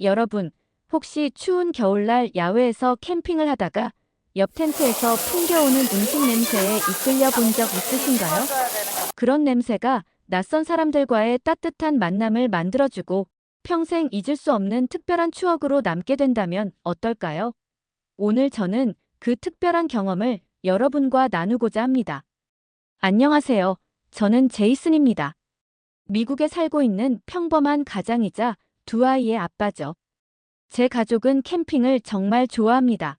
여러분, 혹시 추운 겨울날 야외에서 캠핑을 하다가 옆 텐트에서 풍겨오는 음식 냄새에 이끌려 본 적 있으신가요? 그런 냄새가 낯선 사람들과의 따뜻한 만남을 만들어주고 평생 잊을 수 없는 특별한 추억으로 남게 된다면 어떨까요? 오늘 저는 그 특별한 경험을 여러분과 나누고자 합니다. 안녕하세요. 저는 제이슨입니다. 미국에 살고 있는 평범한 가장이자 두 아이의 아빠죠. 제 가족은 캠핑을 정말 좋아합니다.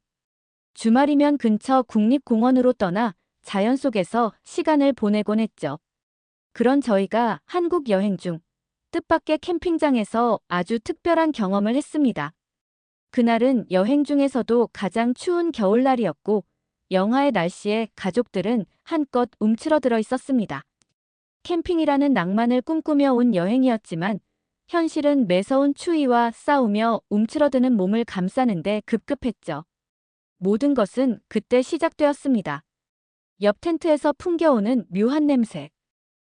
주말이면 근처 국립공원으로 떠나 자연 속에서 시간을 보내곤 했죠. 그런 저희가 한국 여행 중 뜻밖의 캠핑장에서 아주 특별한 경험을 했습니다. 그날은 여행 중에서도 가장 추운 겨울날이었고 영하의 날씨에 가족들은 한껏 움츠러들어 있었습니다. 캠핑이라는 낭만을 꿈꾸며 온 여행이었지만 현실은 매서운 추위와 싸우며 움츠러드는 몸을 감싸는데 급급했죠. 모든 것은 그때 시작되었습니다. 옆 텐트에서 풍겨오는 묘한 냄새.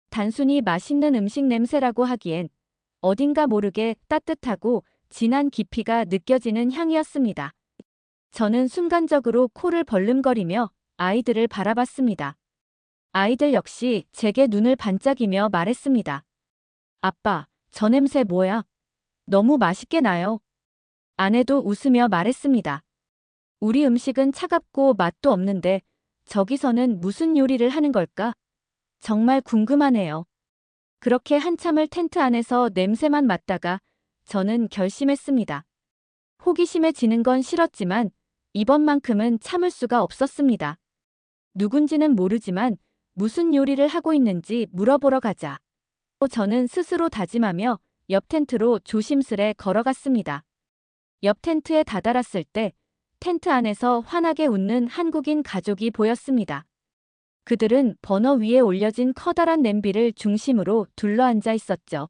단순히 맛있는 음식 냄새라고 하기엔 어딘가 모르게 따뜻하고 진한 깊이가 느껴지는 향이었습니다. 저는 순간적으로 코를 벌름거리며 아이들을 바라봤습니다. 아이들 역시 제게 눈을 반짝이며 말했습니다. 아빠, 저 냄새 뭐야? 너무 맛있게 나요. 아내도 웃으며 말했습니다. 우리 음식은 차갑고 맛도 없는데 저기서는 무슨 요리를 하는 걸까? 정말 궁금하네요. 그렇게 한참을 텐트 안에서 냄새만 맡다가 저는 결심했습니다. 호기심에 지는 건 싫었지만 이번만큼은 참을 수가 없었습니다. 누군지는 모르지만 무슨 요리를 하고 있는지 물어보러 가자. 저는 스스로 다짐하며 옆 텐트로 조심스레 걸어갔습니다. 옆 텐트에 다다랐을 때 텐트 안에서 환하게 웃는 한국인 가족이 보였습니다. 그들은 버너 위에 올려진 커다란 냄비를 중심으로 둘러앉아 있었죠.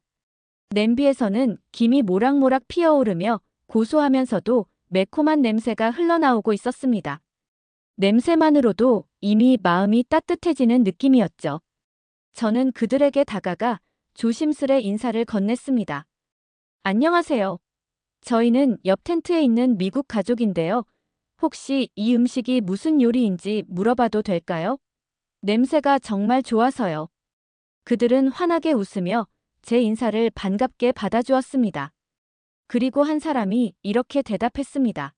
냄비에서는 김이 모락모락 피어오르며 고소하면서도 매콤한 냄새가 흘러나오고 있었습니다. 냄새만으로도 이미 마음이 따뜻해지는 느낌이었죠. 저는 그들에게 다가가 조심스레 인사를 건넸습니다. 안녕하세요. 저희는 옆 텐트에 있는 미국 가족인데요. 혹시 이 음식이 무슨 요리인지 물어봐도 될까요? 냄새가 정말 좋아서요. 그들은 환하게 웃으며 제 인사를 반갑게 받아주었습니다. 그리고 한 사람이 이렇게 대답했습니다.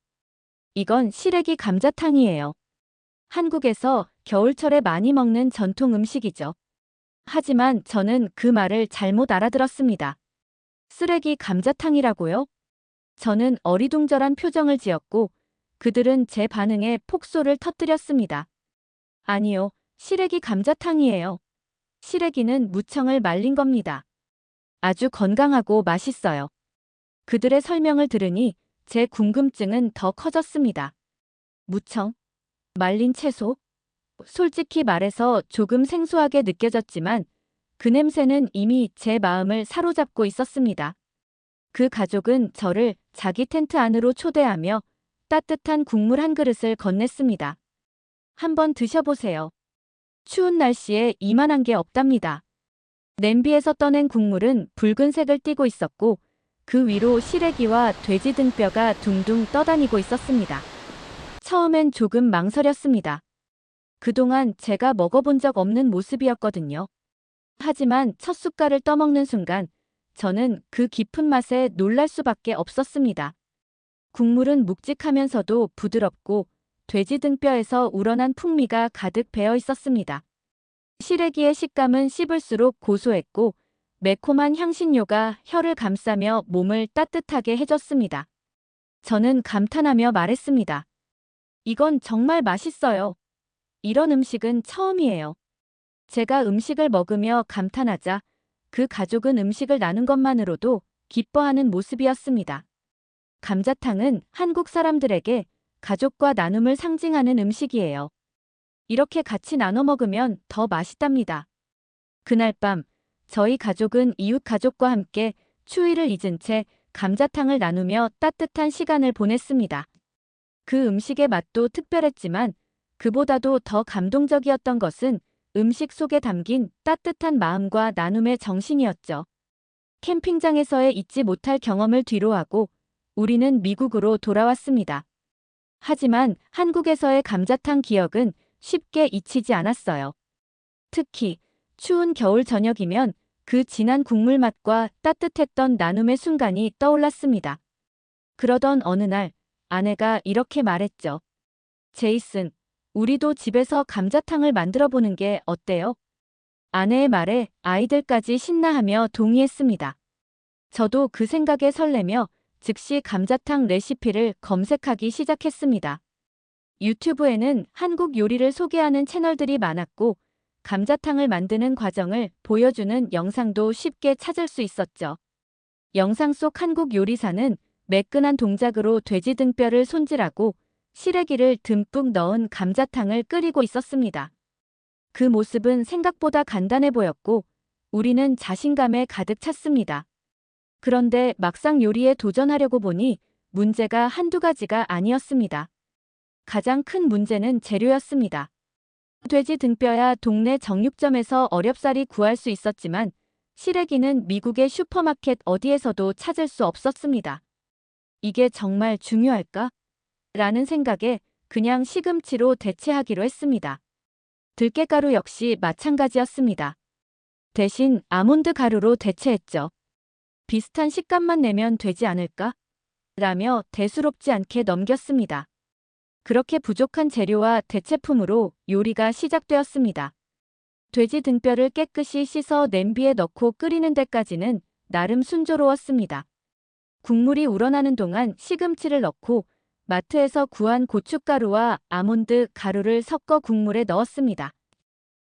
이건 시래기 감자탕이에요. 한국에서 겨울철에 많이 먹는 전통 음식이죠. 하지만 저는 그 말을 잘못 알아들었습니다. 쓰레기 감자탕이라고요? 저는 어리둥절한 표정을 지었고 그들은 제 반응에 폭소를 터뜨렸습니다. 아니요, 시래기 감자탕이에요. 시래기는 무청을 말린 겁니다. 아주 건강하고 맛있어요. 그들의 설명을 들으니 제 궁금증은 더 커졌습니다. 무청? 말린 채소? 솔직히 말해서 조금 생소하게 느껴졌지만 그 냄새는 이미 제 마음을 사로잡고 있었습니다. 그 가족은 저를 자기 텐트 안으로 초대하며 따뜻한 국물 한 그릇을 건넸습니다. 한번 드셔보세요. 추운 날씨에 이만한 게 없답니다. 냄비에서 떠낸 국물은 붉은색을 띠고 있었고 그 위로 시래기와 돼지 등뼈가 둥둥 떠다니고 있었습니다. 처음엔 조금 망설였습니다. 그동안 제가 먹어본 적 없는 모습이었거든요. 하지만 첫 숟갈을 떠먹는 순간 저는 그 깊은 맛에 놀랄 수밖에 없었습니다. 국물은 묵직하면서도 부드럽고 돼지 등뼈에서 우러난 풍미가 가득 배어 있었습니다. 시래기의 식감은 씹을수록 고소했고 매콤한 향신료가 혀를 감싸며 몸을 따뜻하게 해줬습니다. 저는 감탄하며 말했습니다. 이건 정말 맛있어요. 이런 음식은 처음이에요. 제가 음식을 먹으며 감탄하자 그 가족은 음식을 나눈 것만으로도 기뻐하는 모습이었습니다. 감자탕은 한국 사람들에게 가족과 나눔을 상징하는 음식이에요. 이렇게 같이 나눠 먹으면 더 맛있답니다. 그날 밤 저희 가족은 이웃 가족과 함께 추위를 잊은 채 감자탕을 나누며 따뜻한 시간을 보냈습니다. 그 음식의 맛도 특별했지만 그보다도 더 감동적이었던 것은 음식 속에 담긴 따뜻한 마음과 나눔의 정신이었죠. 캠핑장에서의 잊지 못할 경험을 뒤로하고 우리는 미국으로 돌아왔습니다. 하지만 한국에서의 감자탕 기억은 쉽게 잊히지 않았어요. 특히 추운 겨울 저녁이면 그 진한 국물 맛과 따뜻했던 나눔의 순간이 떠올랐습니다. 그러던 어느 날 아내가 이렇게 말했죠. 제이슨, 우리도 집에서 감자탕을 만들어 보는 게 어때요? 아내의 말에 아이들까지 신나하며 동의했습니다. 저도 그 생각에 설레며 즉시 감자탕 레시피를 검색하기 시작했습니다. 유튜브에는 한국 요리를 소개하는 채널들이 많았고 감자탕을 만드는 과정을 보여주는 영상도 쉽게 찾을 수 있었죠. 영상 속 한국 요리사는 매끈한 동작으로 돼지 등뼈를 손질하고 시래기를 듬뿍 넣은 감자탕을 끓이고 있었습니다. 그 모습은 생각보다 간단해 보였고 우리는 자신감에 가득 찼습니다. 그런데 막상 요리에 도전하려고 보니 문제가 한두 가지가 아니었습니다. 가장 큰 문제는 재료였습니다. 돼지 등뼈야 동네 정육점에서 어렵사리 구할 수 있었지만 시래기는 미국의 슈퍼마켓 어디에서도 찾을 수 없었습니다. 이게 정말 중요할까? 라는 생각에 그냥 시금치로 대체하기로 했습니다. 들깨가루 역시 마찬가지였습니다. 대신 아몬드 가루로 대체했죠. 비슷한 식감만 내면 되지 않을까? 라며 대수롭지 않게 넘겼습니다. 그렇게 부족한 재료와 대체품으로 요리가 시작되었습니다. 돼지 등뼈를 깨끗이 씻어 냄비에 넣고 끓이는 데까지는 나름 순조로웠습니다. 국물이 우러나는 동안 시금치를 넣고 마트에서 구한 고춧가루와 아몬드 가루를 섞어 국물에 넣었습니다.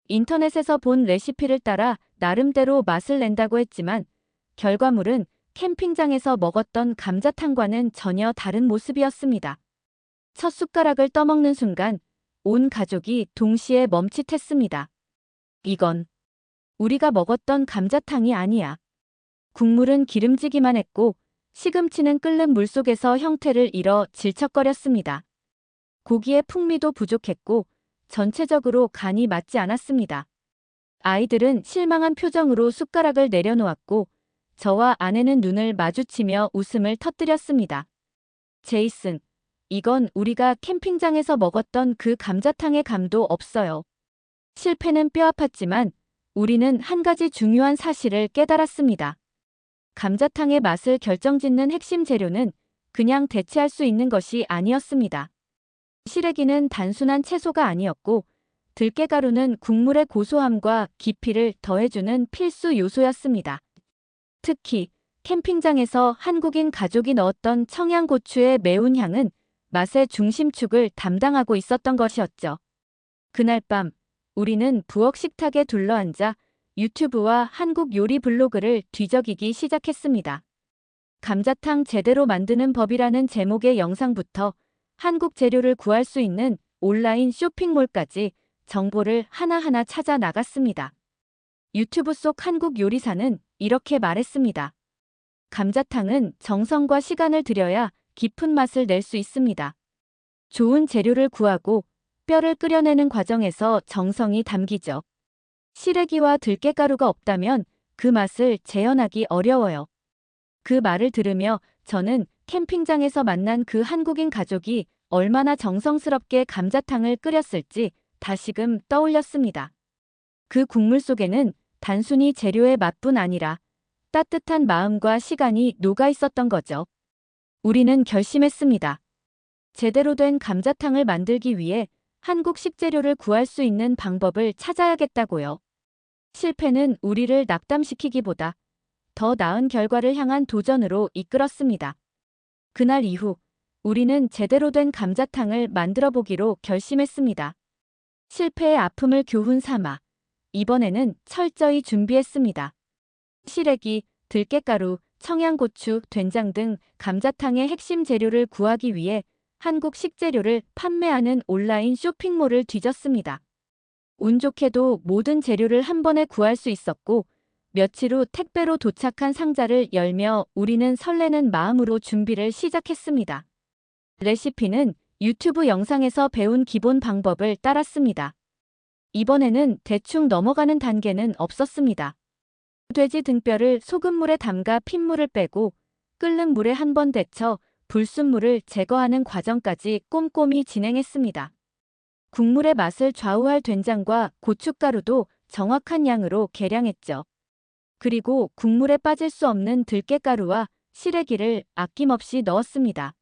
인터넷에서 본 레시피를 따라 나름대로 맛을 낸다고 했지만 결과물은 캠핑장에서 먹었던 감자탕과는 전혀 다른 모습이었습니다. 첫 숟가락을 떠먹는 순간 온 가족이 동시에 멈칫했습니다. 이건 우리가 먹었던 감자탕이 아니야. 국물은 기름지기만 했고 시금치는 끓는 물속에서 형태를 잃어 질척거렸습니다. 고기의 풍미도 부족했고 전체적으로 간이 맞지 않았습니다. 아이들은 실망한 표정으로 숟가락을 내려놓았고 저와 아내는 눈을 마주치며 웃음을 터뜨렸습니다. 제이슨, 이건 우리가 캠핑장에서 먹었던 그 감자탕의 감도 없어요. 실패는 뼈아팠지만 우리는 한 가지 중요한 사실을 깨달았습니다. 감자탕의 맛을 결정짓는 핵심 재료는 그냥 대체할 수 있는 것이 아니었습니다. 시래기는 단순한 채소가 아니었고 들깨가루는 국물의 고소함과 깊이를 더해주는 필수 요소였습니다. 특히 캠핑장에서 한국인 가족이 넣었던 청양고추의 매운 향은 맛의 중심축을 담당하고 있었던 것이었죠. 그날 밤 우리는 부엌 식탁에 둘러앉아 유튜브와 한국 요리 블로그를 뒤적이기 시작했습니다. 감자탕 제대로 만드는 법이라는 제목의 영상부터 한국 재료를 구할 수 있는 온라인 쇼핑몰까지 정보를 하나하나 찾아 나갔습니다. 유튜브 속 한국 요리사는 이렇게 말했습니다. 감자탕은 정성과 시간을 들여야 깊은 맛을 낼 수 있습니다. 좋은 재료를 구하고 뼈를 끓여내는 과정에서 정성이 담기죠. 시래기와 들깨가루가 없다면 그 맛을 재현하기 어려워요. 그 말을 들으며 저는 캠핑장에서 만난 그 한국인 가족이 얼마나 정성스럽게 감자탕을 끓였을지 다시금 떠올렸습니다. 그 국물 속에는 단순히 재료의 맛뿐 아니라 따뜻한 마음과 시간이 녹아 있었던 거죠. 우리는 결심했습니다. 제대로 된 감자탕을 만들기 위해 한국 식재료를 구할 수 있는 방법을 찾아야겠다고요. 실패는 우리를 낙담시키기보다 더 나은 결과를 향한 도전으로 이끌었습니다. 그날 이후 우리는 제대로 된 감자탕을 만들어 보기로 결심했습니다. 실패의 아픔을 교훈 삼아 이번에는 철저히 준비했습니다. 시래기, 들깨가루, 청양고추, 된장 등 감자탕의 핵심 재료를 구하기 위해 한국 식재료를 판매하는 온라인 쇼핑몰을 뒤졌습니다. 운 좋게도 모든 재료를 한 번에 구할 수 있었고 며칠 후 택배로 도착한 상자를 열며 우리는 설레는 마음으로 준비를 시작했습니다. 레시피는 유튜브 영상에서 배운 기본 방법을 따랐습니다. 이번에는 대충 넘어가는 단계는 없었습니다. 돼지 등뼈를 소금물에 담가 핏물을 빼고 끓는 물에 한 번 데쳐 불순물을 제거하는 과정까지 꼼꼼히 진행했습니다. 국물의 맛을 좌우할 된장과 고춧가루도 정확한 양으로 계량했죠. 그리고 국물에 빠질 수 없는 들깨가루와 시래기를 아낌없이 넣었습니다.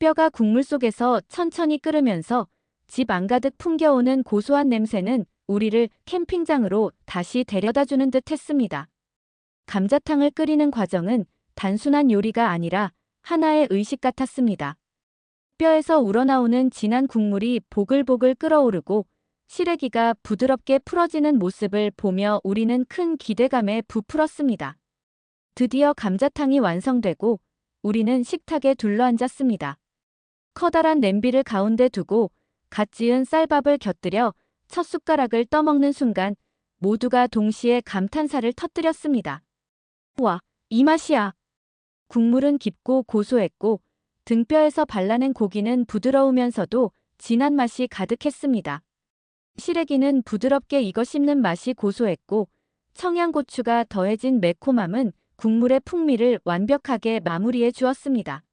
뼈가 국물 속에서 천천히 끓으면서 집 안가득 풍겨오는 고소한 냄새는 우리를 캠핑장으로 다시 데려다주는 듯 했습니다. 감자탕을 끓이는 과정은 단순한 요리가 아니라 하나의 의식 같았습니다. 뼈에서 우러나오는 진한 국물이 보글보글 끓어오르고 시래기가 부드럽게 풀어지는 모습을 보며 우리는 큰 기대감에 부풀었습니다. 드디어 감자탕이 완성되고 우리는 식탁에 둘러앉았습니다. 커다란 냄비를 가운데 두고 갓 지은 쌀밥을 곁들여 첫 숟가락을 떠먹는 순간 모두가 동시에 감탄사를 터뜨렸습니다. 와, 이 맛이야. 국물은 깊고 고소했고 등뼈에서 발라낸 고기는 부드러우면서도 진한 맛이 가득했습니다. 시래기는 부드럽게 익어 씹는 맛이 고소했고 청양고추가 더해진 매콤함은 국물의 풍미를 완벽하게 마무리해 주었습니다.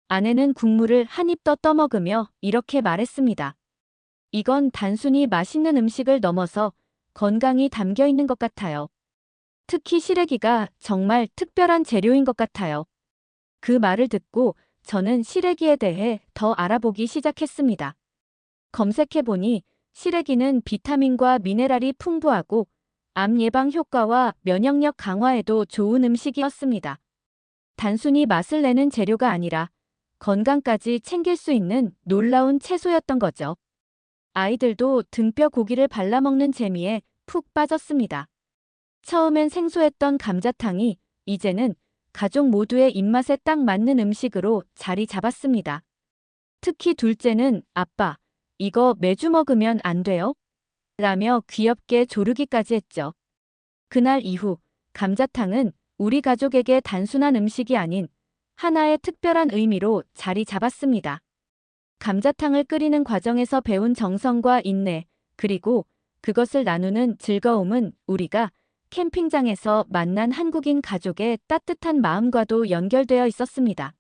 아내는 국물을 한 입 더 떠먹으며 이렇게 말했습니다. 이건 단순히 맛있는 음식을 넘어서 건강이 담겨 있는 것 같아요. 특히 시래기가 정말 특별한 재료인 것 같아요. 그 말을 듣고 저는 시래기에 대해 더 알아보기 시작했습니다. 검색해보니 시래기는 비타민과 미네랄이 풍부하고 암 예방 효과와 면역력 강화에도 좋은 음식이었습니다. 단순히 맛을 내는 재료가 아니라 건강까지 챙길 수 있는 놀라운 채소였던 거죠. 아이들도 등뼈 고기를 발라먹는 재미에 푹 빠졌습니다. 처음엔 생소했던 감자탕이 이제는 가족 모두의 입맛에 딱 맞는 음식으로 자리 잡았습니다. 특히 둘째는 아빠, 이거 매주 먹으면 안 돼요? 라며 귀엽게 조르기까지 했죠. 그날 이후 감자탕은 우리 가족에게 단순한 음식이 아닌 하나의 특별한 의미로 자리 잡았습니다. 감자탕을 끓이는 과정에서 배운 정성과 인내, 그리고 그것을 나누는 즐거움은 우리가 캠핑장에서 만난 한국인 가족의 따뜻한 마음과도 연결되어 있었습니다.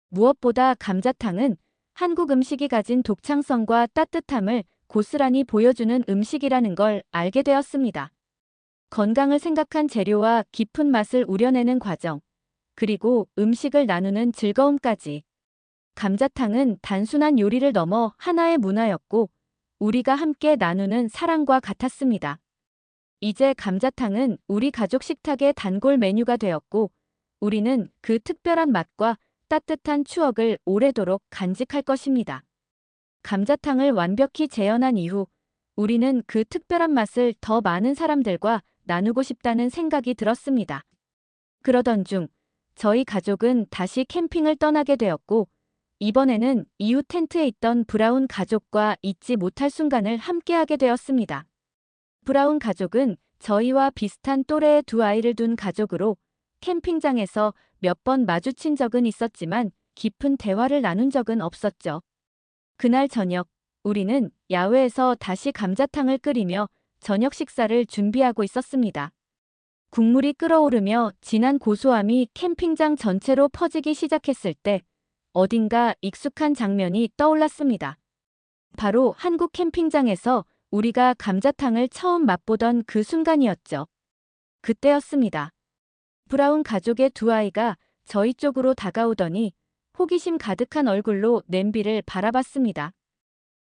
무엇보다 감자탕은 한국 음식이 가진 독창성과 따뜻함을 고스란히 보여주는 음식이라는 걸 알게 되었습니다. 건강을 생각한 재료와 깊은 맛을 우려내는 과정, 그리고 음식을 나누는 즐거움까지. 감자탕은 단순한 요리를 넘어 하나의 문화였고 우리가 함께 나누는 사랑과 같았습니다. 이제 감자탕은 우리 가족 식탁의 단골 메뉴가 되었고 우리는 그 특별한 맛과 따뜻한 추억을 오래도록 간직할 것입니다. 감자탕을 완벽히 재현한 이후 우리는 그 특별한 맛을 더 많은 사람들과 나누고 싶다는 생각이 들었습니다. 그러던 중 저희 가족은 다시 캠핑을 떠나게 되었고 이번에는 이웃 텐트에 있던 브라운 가족과 잊지 못할 순간을 함께하게 되었습니다. 브라운 가족은 저희와 비슷한 또래의 두 아이를 둔 가족으로 캠핑장에서 몇 번 마주친 적은 있었지만 깊은 대화를 나눈 적은 없었죠. 그날 저녁, 우리는 야외에서 다시 감자탕을 끓이며 저녁 식사를 준비하고 있었습니다. 국물이 끓어오르며 진한 고소함이 캠핑장 전체로 퍼지기 시작했을 때 어딘가 익숙한 장면이 떠올랐습니다. 바로 한국 캠핑장에서 우리가 감자탕을 처음 맛보던 그 순간이었죠. 그때였습니다. 브라운 가족의 두 아이가 저희 쪽으로 다가오더니 호기심 가득한 얼굴로 냄비를 바라봤습니다.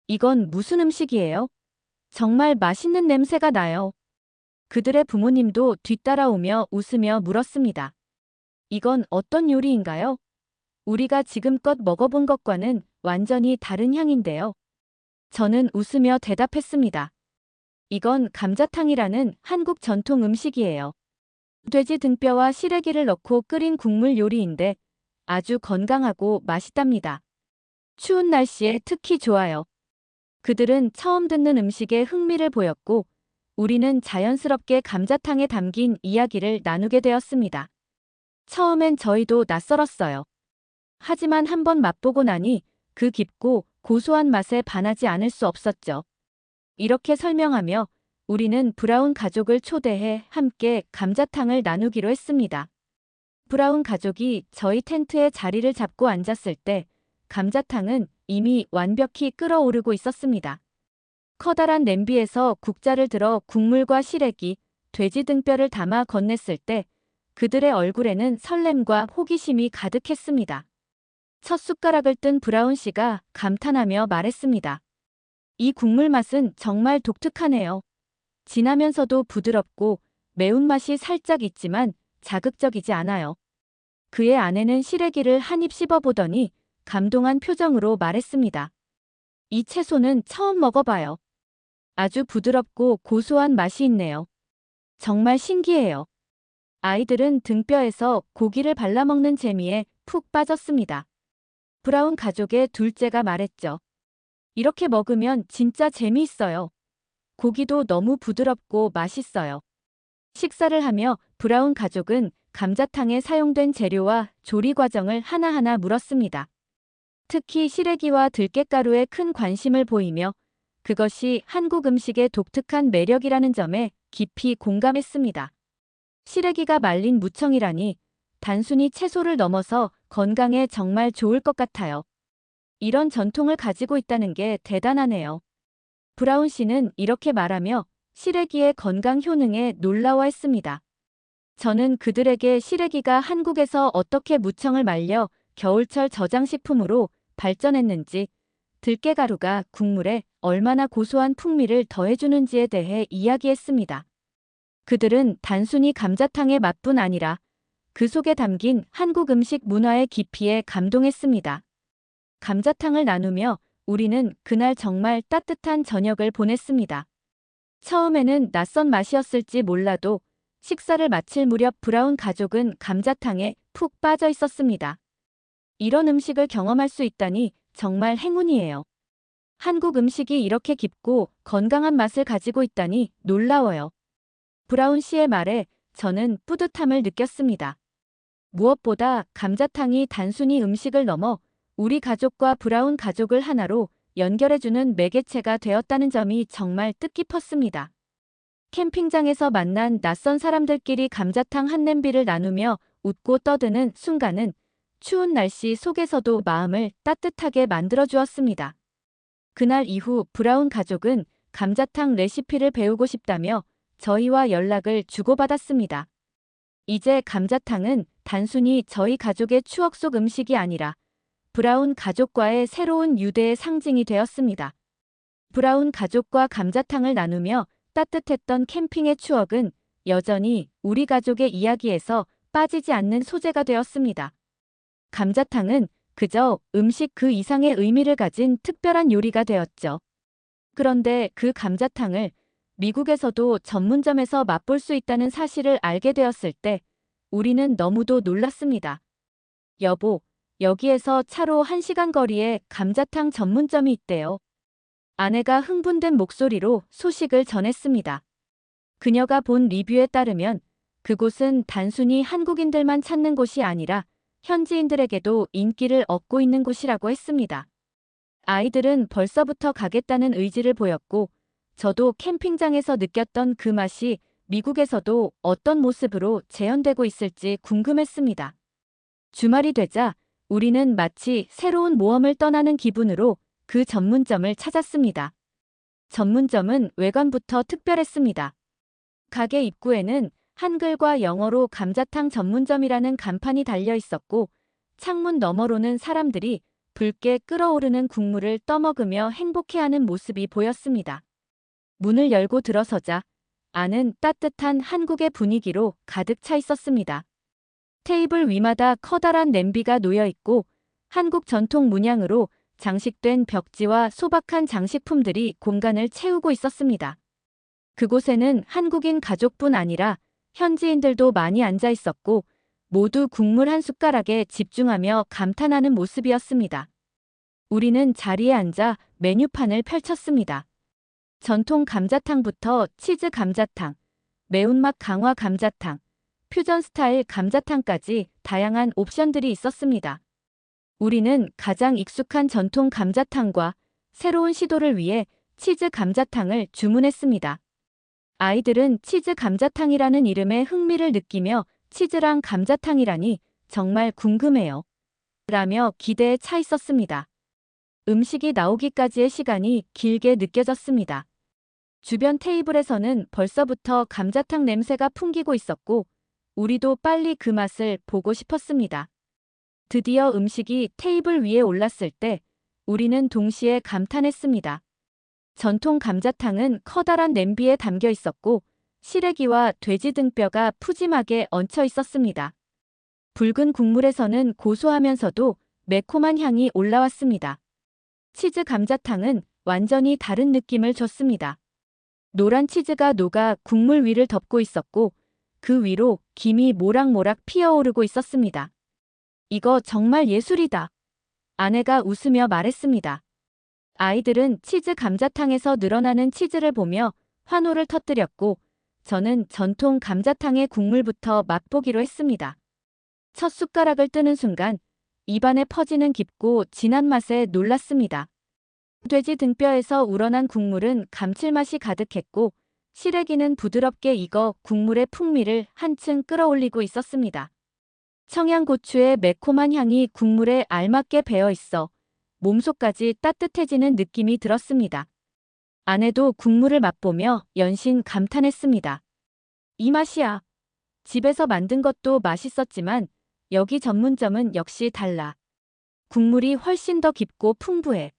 이건 무슨 음식이에요? 정말 맛있는 냄새가 나요. 그들의 부모님도 뒤따라오며 웃으며 물었습니다. 이건 어떤 요리인가요? 우리가 지금껏 먹어본 것과는 완전히 다른 향인데요. 저는 웃으며 대답했습니다. 이건 감자탕이라는 한국 전통 음식이에요. 돼지 등뼈와 시래기를 넣고 끓인 국물 요리인데 아주 건강하고 맛있답니다. 추운 날씨에 특히 좋아요. 그들은 처음 듣는 음식에 흥미를 보였고 우리는 자연스럽게 감자탕에 담긴 이야기를 나누게 되었습니다. 처음엔 저희도 낯설었어요. 하지만 한번 맛보고 나니 그 깊고 고소한 맛에 반하지 않을 수 없었죠. 이렇게 설명하며 우리는 브라운 가족을 초대해 함께 감자탕을 나누기로 했습니다. 브라운 가족이 저희 텐트에 자리를 잡고 앉았을 때 감자탕은 이미 완벽히 끓어오르고 있었습니다. 커다란 냄비에서 국자를 들어 국물과 시래기, 돼지 등뼈를 담아 건넸을 때 그들의 얼굴에는 설렘과 호기심이 가득했습니다. 첫 숟가락을 뜬 브라운 씨가 감탄하며 말했습니다. 이 국물 맛은 정말 독특하네요. 진하면서도 부드럽고 매운맛이 살짝 있지만 자극적이지 않아요. 그의 아내는 시래기를 한 입 씹어보더니 감동한 표정으로 말했습니다. 이 채소는 처음 먹어봐요. 아주 부드럽고 고소한 맛이 있네요. 정말 신기해요. 아이들은 등뼈에서 고기를 발라먹는 재미에 푹 빠졌습니다. 브라운 가족의 둘째가 말했죠. 이렇게 먹으면 진짜 재미있어요. 고기도 너무 부드럽고 맛있어요. 식사를 하며 브라운 가족은 감자탕에 사용된 재료와 조리 과정을 하나하나 물었습니다. 특히 시래기와 들깨가루에 큰 관심을 보이며 그것이 한국 음식의 독특한 매력이라는 점에 깊이 공감했습니다. 시래기가 말린 무청이라니 단순히 채소를 넘어서 건강에 정말 좋을 것 같아요. 이런 전통을 가지고 있다는 게 대단하네요. 브라운 씨는 이렇게 말하며 시래기의 건강 효능에 놀라워했습니다. 저는 그들에게 시래기가 한국에서 어떻게 무청을 말려 겨울철 저장식품으로 발전했는지, 들깨가루가 국물에 얼마나 고소한 풍미를 더해주는지에 대해 이야기했습니다. 그들은 단순히 감자탕의 맛뿐 아니라 그 속에 담긴 한국 음식 문화의 깊이에 감동했습니다. 감자탕을 나누며 우리는 그날 정말 따뜻한 저녁을 보냈습니다. 처음에는 낯선 맛이었을지 몰라도 식사를 마칠 무렵 브라운 가족은 감자탕에 푹 빠져 있었습니다. 이런 음식을 경험할 수 있다니 정말 행운이에요. 한국 음식이 이렇게 깊고 건강한 맛을 가지고 있다니 놀라워요. 브라운 씨의 말에 저는 뿌듯함을 느꼈습니다. 무엇보다 감자탕이 단순히 음식을 넘어 우리 가족과 브라운 가족을 하나로 연결해주는 매개체가 되었다는 점이 정말 뜻깊었습니다. 캠핑장에서 만난 낯선 사람들끼리 감자탕 한 냄비를 나누며 웃고 떠드는 순간은 추운 날씨 속에서도 마음을 따뜻하게 만들어주었습니다. 그날 이후 브라운 가족은 감자탕 레시피를 배우고 싶다며 저희와 연락을 주고받았습니다. 이제 감자탕은 단순히 저희 가족의 추억 속 음식이 아니라 브라운 가족과의 새로운 유대의 상징이 되었습니다. 브라운 가족과 감자탕을 나누며 따뜻했던 캠핑의 추억은 여전히 우리 가족의 이야기에서 빠지지 않는 소재가 되었습니다. 감자탕은 그저 음식 그 이상의 의미를 가진 특별한 요리가 되었죠. 그런데 그 감자탕을 미국에서도 전문점에서 맛볼 수 있다는 사실을 알게 되었을 때 우리는 너무도 놀랐습니다. 여보, 여기에서 차로 1시간 거리에 감자탕 전문점이 있대요. 아내가 흥분된 목소리로 소식을 전했습니다. 그녀가 본 리뷰에 따르면 그곳은 단순히 한국인들만 찾는 곳이 아니라 현지인들에게도 인기를 얻고 있는 곳이라고 했습니다. 아이들은 벌써부터 가겠다는 의지를 보였고 저도 캠핑장에서 느꼈던 그 맛이 미국에서도 어떤 모습으로 재현되고 있을지 궁금했습니다. 주말이 되자 우리는 마치 새로운 모험을 떠나는 기분으로 그 전문점을 찾았습니다. 전문점은 외관부터 특별했습니다. 가게 입구에는 한글과 영어로 감자탕 전문점이라는 간판이 달려 있었고 창문 너머로는 사람들이 붉게 끓어오르는 국물을 떠먹으며 행복해하는 모습이 보였습니다. 문을 열고 들어서자 안은 따뜻한 한국의 분위기로 가득 차 있었습니다. 테이블 위마다 커다란 냄비가 놓여 있고 한국 전통 문양으로 장식된 벽지와 소박한 장식품들이 공간을 채우고 있었습니다. 그곳에는 한국인 가족뿐 아니라 현지인들도 많이 앉아 있었고 모두 국물 한 숟가락에 집중하며 감탄하는 모습이었습니다. 우리는 자리에 앉아 메뉴판을 펼쳤습니다. 전통 감자탕부터 치즈 감자탕, 매운맛 강화 감자탕, 퓨전 스타일 감자탕까지 다양한 옵션들이 있었습니다. 우리는 가장 익숙한 전통 감자탕과 새로운 시도를 위해 치즈 감자탕을 주문했습니다. 아이들은 치즈 감자탕이라는 이름에 흥미를 느끼며 치즈랑 감자탕이라니 정말 궁금해요. 라며 기대에 차 있었습니다. 음식이 나오기까지의 시간이 길게 느껴졌습니다. 주변 테이블에서는 벌써부터 감자탕 냄새가 풍기고 있었고, 우리도 빨리 그 맛을 보고 싶었습니다. 드디어 음식이 테이블 위에 올랐을 때 우리는 동시에 감탄했습니다. 전통 감자탕은 커다란 냄비에 담겨 있었고, 시래기와 돼지 등뼈가 푸짐하게 얹혀 있었습니다. 붉은 국물에서는 고소하면서도 매콤한 향이 올라왔습니다. 치즈 감자탕은 완전히 다른 느낌을 줬습니다. 노란 치즈가 녹아 국물 위를 덮고 있었고, 그 위로 김이 모락모락 피어오르고 있었습니다. 이거 정말 예술이다. 아내가 웃으며 말했습니다. 아이들은 치즈 감자탕에서 늘어나는 치즈를 보며 환호를 터뜨렸고, 저는 전통 감자탕의 국물부터 맛보기로 했습니다. 첫 숟가락을 뜨는 순간 입안에 퍼지는 깊고 진한 맛에 놀랐습니다. 돼지 등뼈에서 우러난 국물은 감칠맛이 가득했고, 시래기는 부드럽게 익어 국물의 풍미를 한층 끌어올리고 있었습니다. 청양고추의 매콤한 향이 국물에 알맞게 배어 있어 몸속까지 따뜻해지는 느낌이 들었습니다. 아내도 국물을 맛보며 연신 감탄했습니다. 이 맛이야. 집에서 만든 것도 맛있었지만 여기 전문점은 역시 달라. 국물이 훨씬 더 깊고 풍부해.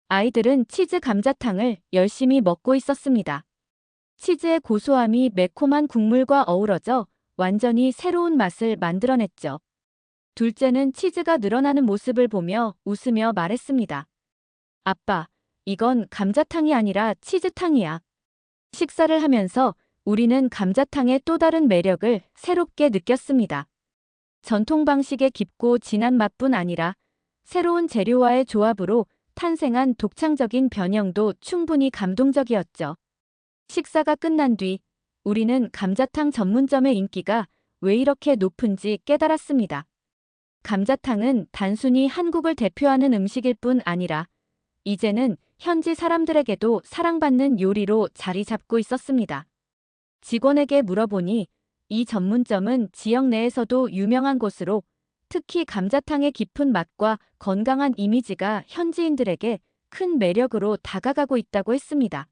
아이들은 치즈 감자탕을 열심히 먹고 있었습니다. 치즈의 고소함이 매콤한 국물과 어우러져 완전히 새로운 맛을 만들어냈죠. 둘째는 치즈가 늘어나는 모습을 보며 웃으며 말했습니다. 아빠, 이건 감자탕이 아니라 치즈탕이야. 식사를 하면서 우리는 감자탕의 또 다른 매력을 새롭게 느꼈습니다. 전통 방식의 깊고 진한 맛뿐 아니라 새로운 재료와의 조합으로 탄생한 독창적인 변형도 충분히 감동적이었죠. 식사가 끝난 뒤 우리는 감자탕 전문점의 인기가 왜 이렇게 높은지 깨달았습니다. 감자탕은 단순히 한국을 대표하는 음식일 뿐 아니라 이제는 현지 사람들에게도 사랑받는 요리로 자리 잡고 있었습니다. 직원에게 물어보니 이 전문점은 지역 내에서도 유명한 곳으로 특히 감자탕의 깊은 맛과 건강한 이미지가 현지인들에게 큰 매력으로 다가가고 있다고 했습니다.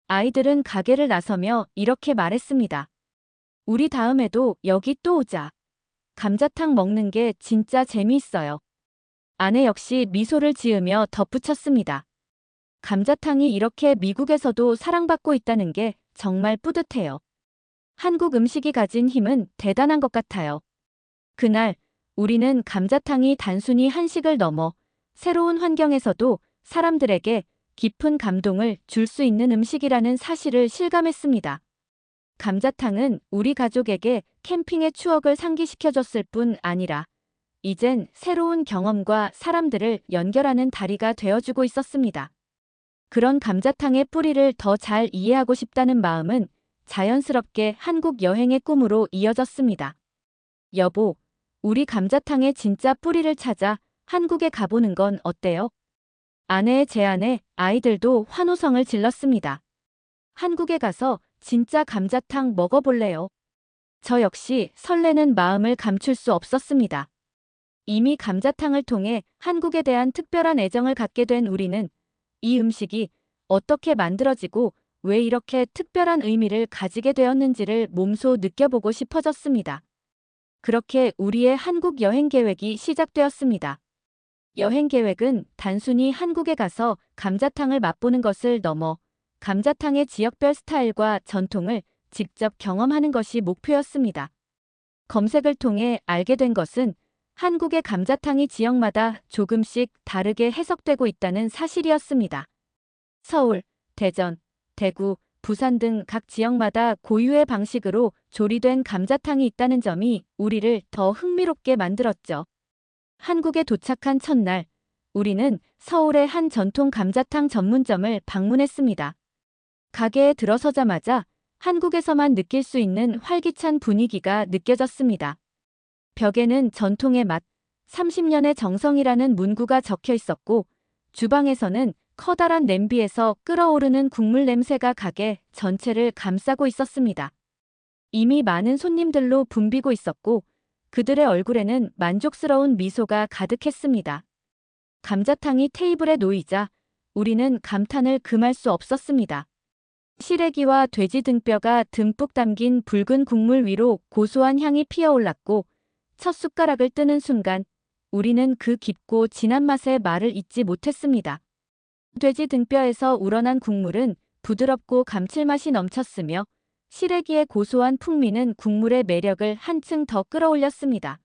아이들은 가게를 나서며 이렇게 말했습니다. 우리 다음에도 여기 또 오자. 감자탕 먹는 게 진짜 재미있어요. 아내 역시 미소를 지으며 덧붙였습니다. 감자탕이 이렇게 미국에서도 사랑받고 있다는 게 정말 뿌듯해요. 한국 음식이 가진 힘은 대단한 것 같아요. 그날 우리는 감자탕이 단순히 한식을 넘어 새로운 환경에서도 사람들에게 깊은 감동을 줄 수 있는 음식이라는 사실을 실감했습니다. 감자탕은 우리 가족에게 캠핑의 추억을 상기시켜줬을 뿐 아니라 이젠 새로운 경험과 사람들을 연결하는 다리가 되어주고 있었습니다. 그런 감자탕의 뿌리를 더 잘 이해하고 싶다는 마음은 자연스럽게 한국 여행의 꿈으로 이어졌습니다. 여보, 우리 감자탕의 진짜 뿌리를 찾아 한국에 가보는 건 어때요? 아내의 제안에 아이들도 환호성을 질렀습니다. 한국에 가서 진짜 감자탕 먹어볼래요? 저 역시 설레는 마음을 감출 수 없었습니다. 이미 감자탕을 통해 한국에 대한 특별한 애정을 갖게 된 우리는 이 음식이 어떻게 만들어지고 왜 이렇게 특별한 의미를 가지게 되었는지를 몸소 느껴보고 싶어졌습니다. 그렇게 우리의 한국 여행 계획이 시작되었습니다. 여행 계획은 단순히 한국에 가서 감자탕을 맛보는 것을 넘어 감자탕의 지역별 스타일과 전통을 직접 경험하는 것이 목표였습니다. 검색을 통해 알게 된 것은 한국의 감자탕이 지역마다 조금씩 다르게 해석되고 있다는 사실이었습니다. 서울, 대전, 대구, 부산 등 각 지역마다 고유의 방식으로 조리된 감자탕이 있다는 점이 우리를 더 흥미롭게 만들었죠. 한국에 도착한 첫날, 우리는 서울의 한 전통 감자탕 전문점을 방문했습니다. 가게에 들어서자마자 한국에서만 느낄 수 있는 활기찬 분위기가 느껴졌습니다. 벽에는 전통의 맛, 30년의 정성이라는 문구가 적혀 있었고, 주방에서는 커다란 냄비에서 끓어오르는 국물 냄새가 가게 전체를 감싸고 있었습니다. 이미 많은 손님들로 붐비고 있었고 그들의 얼굴에는 만족스러운 미소가 가득했습니다. 감자탕이 테이블에 놓이자 우리는 감탄을 금할 수 없었습니다. 시래기와 돼지 등뼈가 듬뿍 담긴 붉은 국물 위로 고소한 향이 피어올랐고 첫 숟가락을 뜨는 순간 우리는 그 깊고 진한 맛의 말을 잊지 못했습니다. 돼지 등뼈에서 우러난 국물은 부드럽고 감칠맛이 넘쳤으며 시래기의 고소한 풍미는 국물의 매력을 한층 더 끌어올렸습니다.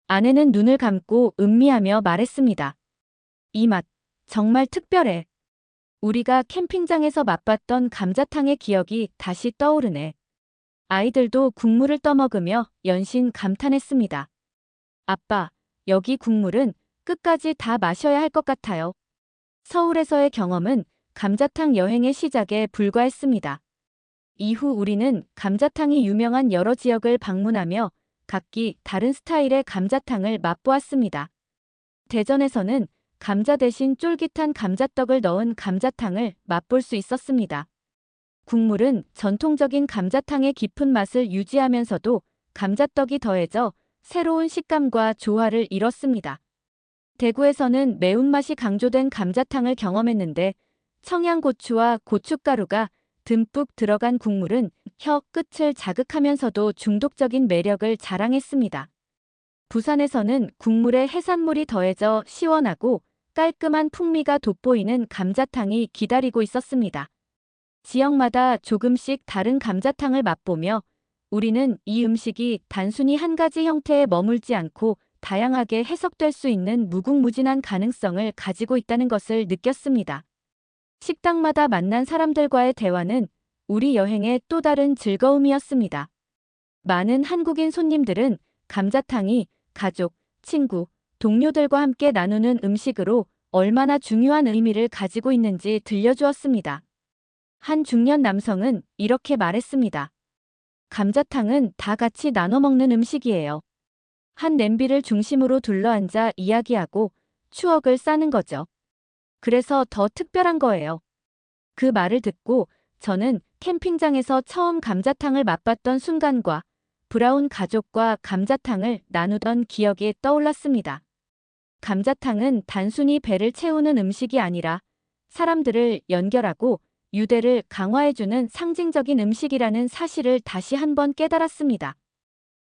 아내는 눈을 감고 음미하며 말했습니다. 이 맛, 정말 특별해. 우리가 캠핑장에서 맛봤던 감자탕의 기억이 다시 떠오르네. 아이들도 국물을 떠먹으며 연신 감탄했습니다. 아빠, 여기 국물은 끝까지 다 마셔야 할 것 같아요. 서울에서의 경험은 감자탕 여행의 시작에 불과했습니다. 이후 우리는 감자탕이 유명한 여러 지역을 방문하며 각기 다른 스타일의 감자탕을 맛보았습니다. 대전에서는 감자 대신 쫄깃한 감자떡을 넣은 감자탕을 맛볼 수 있었습니다. 국물은 전통적인 감자탕의 깊은 맛을 유지하면서도 감자떡이 더해져 새로운 식감과 조화를 이뤘습니다. 대구에서는 매운맛이 강조된 감자탕을 경험했는데 청양고추와 고춧가루가 듬뿍 들어간 국물은 혀 끝을 자극하면서도 중독적인 매력을 자랑했습니다. 부산에서는 국물에 해산물이 더해져 시원하고 깔끔한 풍미가 돋보이는 감자탕이 기다리고 있었습니다. 지역마다 조금씩 다른 감자탕을 맛보며 우리는 이 음식이 단순히 한 가지 형태에 머물지 않고 다양하게 해석될 수 있는 무궁무진한 가능성을 가지고 있다는 것을 느꼈습니다. 식당마다 만난 사람들과의 대화는 우리 여행의 또 다른 즐거움이었습니다. 많은 한국인 손님들은 감자탕이 가족, 친구, 동료들과 함께 나누는 음식으로 얼마나 중요한 의미를 가지고 있는지 들려주었습니다. 한 중년 남성은 이렇게 말했습니다. 감자탕은 다 같이 나눠 먹는 음식이에요. 한 냄비를 중심으로 둘러앉아 이야기하고 추억을 쌓는 거죠. 그래서 더 특별한 거예요. 그 말을 듣고 저는 캠핑장에서 처음 감자탕을 맛봤던 순간과 브라운 가족과 감자탕을 나누던 기억이 떠올랐습니다. 감자탕은 단순히 배를 채우는 음식이 아니라 사람들을 연결하고 유대를 강화해주는 상징적인 음식이라는 사실을 다시 한번 깨달았습니다.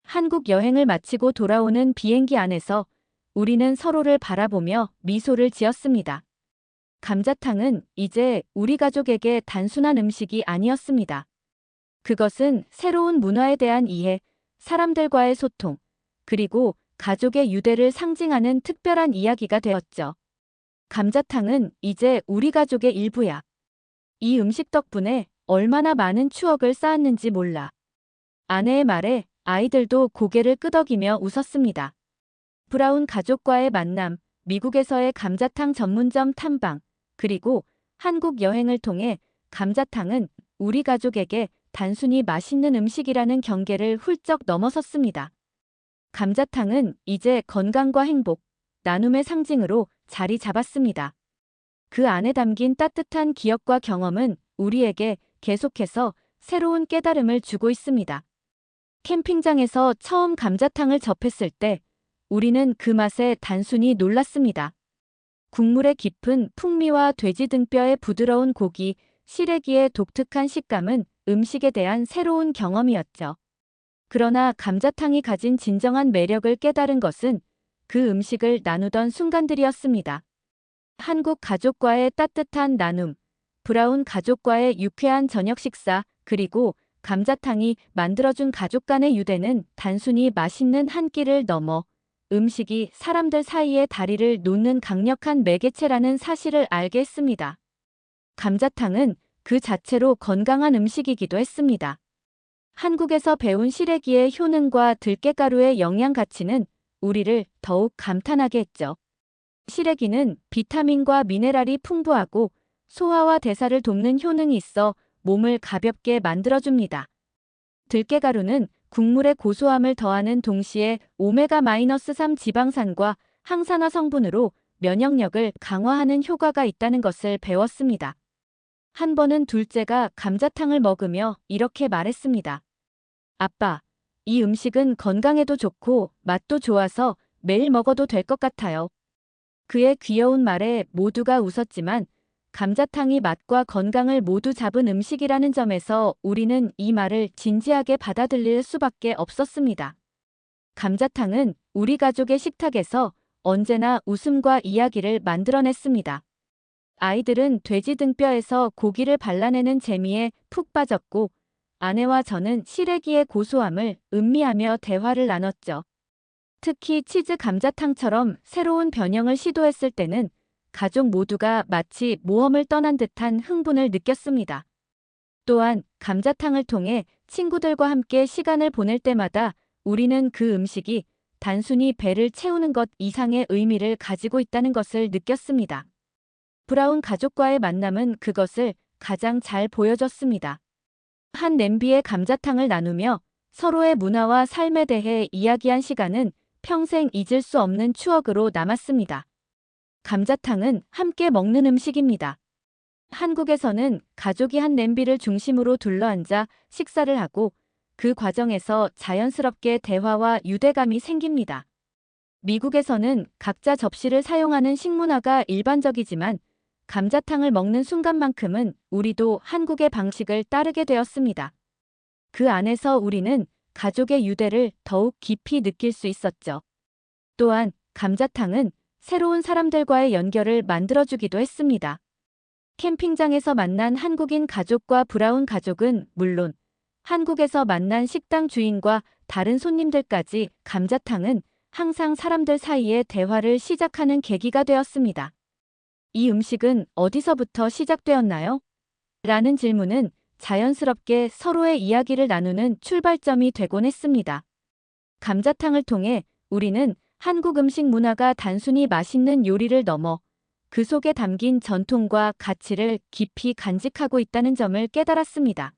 한국 여행을 마치고 돌아오는 비행기 안에서 우리는 서로를 바라보며 미소를 지었습니다. 감자탕은 이제 우리 가족에게 단순한 음식이 아니었습니다. 그것은 새로운 문화에 대한 이해, 사람들과의 소통, 그리고 가족의 유대를 상징하는 특별한 이야기가 되었죠. 감자탕은 이제 우리 가족의 일부야. 이 음식 덕분에 얼마나 많은 추억을 쌓았는지 몰라. 아내의 말에 아이들도 고개를 끄덕이며 웃었습니다. 브라운 가족과의 만남, 미국에서의 감자탕 전문점 탐방, 그리고 한국 여행을 통해 감자탕은 우리 가족에게 단순히 맛있는 음식이라는 경계를 훌쩍 넘어섰습니다. 감자탕은 이제 건강과 행복, 나눔의 상징으로 자리 잡았습니다. 그 안에 담긴 따뜻한 기억과 경험은 우리에게 계속해서 새로운 깨달음을 주고 있습니다. 캠핑장에서 처음 감자탕을 접했을 때 우리는 그 맛에 단순히 놀랐습니다. 국물의 깊은 풍미와 돼지 등뼈의 부드러운 고기, 시래기의 독특한 식감은 음식에 대한 새로운 경험이었죠. 그러나 감자탕이 가진 진정한 매력을 깨달은 것은 그 음식을 나누던 순간들이었습니다. 한국 가족과의 따뜻한 나눔, 브라운 가족과의 유쾌한 저녁 식사, 그리고 감자탕이 만들어준 가족 간의 유대는 단순히 맛있는 한 끼를 넘어 음식이 사람들 사이의 다리를 놓는 강력한 매개체라는 사실을 알게 했습니다. 감자탕은 그 자체로 건강한 음식이기도 했습니다. 한국에서 배운 시래기의 효능과 들깨가루의 영양 가치는 우리를 더욱 감탄하게 했죠. 시래기는 비타민과 미네랄이 풍부하고 소화와 대사를 돕는 효능이 있어 몸을 가볍게 만들어줍니다. 들깨가루는 국물의 고소함을 더하는 동시에 오메가-3 지방산과 항산화 성분으로 면역력을 강화하는 효과가 있다는 것을 배웠습니다. 한 번은 둘째가 감자탕을 먹으며 이렇게 말했습니다. 아빠, 이 음식은 건강에도 좋고 맛도 좋아서 매일 먹어도 될 것 같아요. 그의 귀여운 말에 모두가 웃었지만 감자탕이 맛과 건강을 모두 잡은 음식이라는 점에서 우리는 이 말을 진지하게 받아들일 수밖에 없었습니다. 감자탕은 우리 가족의 식탁에서 언제나 웃음과 이야기를 만들어냈습니다. 아이들은 돼지 등뼈에서 고기를 발라내는 재미에 푹 빠졌고 아내와 저는 시래기의 고소함을 음미하며 대화를 나눴죠. 특히 치즈 감자탕처럼 새로운 변형을 시도했을 때는 가족 모두가 마치 모험을 떠난 듯한 흥분을 느꼈습니다. 또한 감자탕을 통해 친구들과 함께 시간을 보낼 때마다 우리는 그 음식이 단순히 배를 채우는 것 이상의 의미를 가지고 있다는 것을 느꼈습니다. 브라운 가족과의 만남은 그것을 가장 잘 보여줬습니다. 한 냄비에 감자탕을 나누며 서로의 문화와 삶에 대해 이야기한 시간은 평생 잊을 수 없는 추억으로 남았습니다. 감자탕은 함께 먹는 음식입니다. 한국에서는 가족이 한 냄비를 중심으로 둘러앉아 식사를 하고 그 과정에서 자연스럽게 대화와 유대감이 생깁니다. 미국에서는 각자 접시를 사용하는 식문화가 일반적이지만 감자탕을 먹는 순간만큼은 우리도 한국의 방식을 따르게 되었습니다. 그 안에서 우리는 가족의 유대를 더욱 깊이 느낄 수 있었죠. 또한 감자탕은 새로운 사람들과의 연결을 만들어주기도 했습니다. 캠핑장에서 만난 한국인 가족과 브라운 가족은 물론 한국에서 만난 식당 주인과 다른 손님들까지 감자탕은 항상 사람들 사이의 대화를 시작하는 계기가 되었습니다. 이 음식은 어디서부터 시작되었나요? 라는 질문은 자연스럽게 서로의 이야기를 나누는 출발점이 되곤 했습니다. 감자탕을 통해 우리는 한국 음식 문화가 단순히 맛있는 요리를 넘어 그 속에 담긴 전통과 가치를 깊이 간직하고 있다는 점을 깨달았습니다.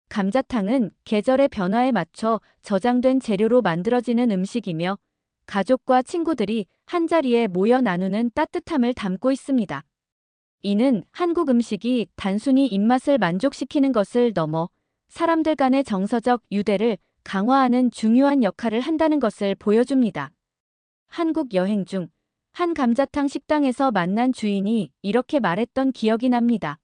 감자탕은 계절의 변화에 맞춰 저장된 재료로 만들어지는 음식이며 가족과 친구들이 한자리에 모여 나누는 따뜻함을 담고 있습니다. 이는 한국 음식이 단순히 입맛을 만족시키는 것을 넘어 사람들 간의 정서적 유대를 강화하는 중요한 역할을 한다는 것을 보여줍니다. 한국 여행 중 한 감자탕 식당에서 만난 주인이 이렇게 말했던 기억이 납니다.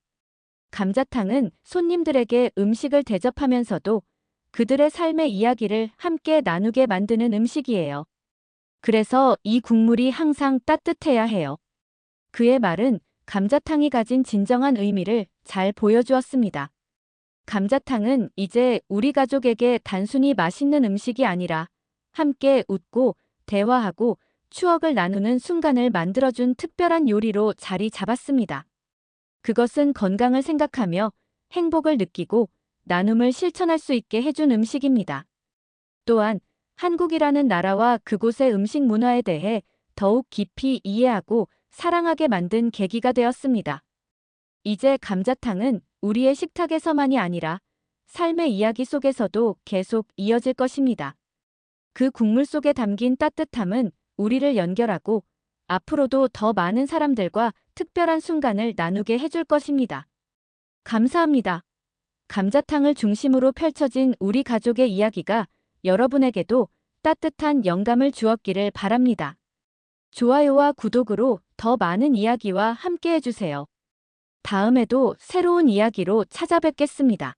감자탕은 손님들에게 음식을 대접하면서도 그들의 삶의 이야기를 함께 나누게 만드는 음식이에요. 그래서 이 국물이 항상 따뜻해야 해요. 그의 말은 감자탕이 가진 진정한 의미를 잘 보여주었습니다. 감자탕은 이제 우리 가족에게 단순히 맛있는 음식이 아니라 함께 웃고 대화하고 추억을 나누는 순간을 만들어준 특별한 요리로 자리 잡았습니다. 그것은 건강을 생각하며 행복을 느끼고 나눔을 실천할 수 있게 해준 음식입니다. 또한 한국이라는 나라와 그곳의 음식 문화에 대해 더욱 깊이 이해하고 사랑하게 만든 계기가 되었습니다. 이제 감자탕은 우리의 식탁에서만이 아니라 삶의 이야기 속에서도 계속 이어질 것입니다. 그 국물 속에 담긴 따뜻함은 우리를 연결하고 앞으로도 더 많은 사람들과 특별한 순간을 나누게 해줄 것입니다. 감사합니다. 감자탕을 중심으로 펼쳐진 우리 가족의 이야기가 여러분에게도 따뜻한 영감을 주었기를 바랍니다. 좋아요와 구독으로 더 많은 이야기와 함께 해주세요. 다음에도 새로운 이야기로 찾아뵙겠습니다.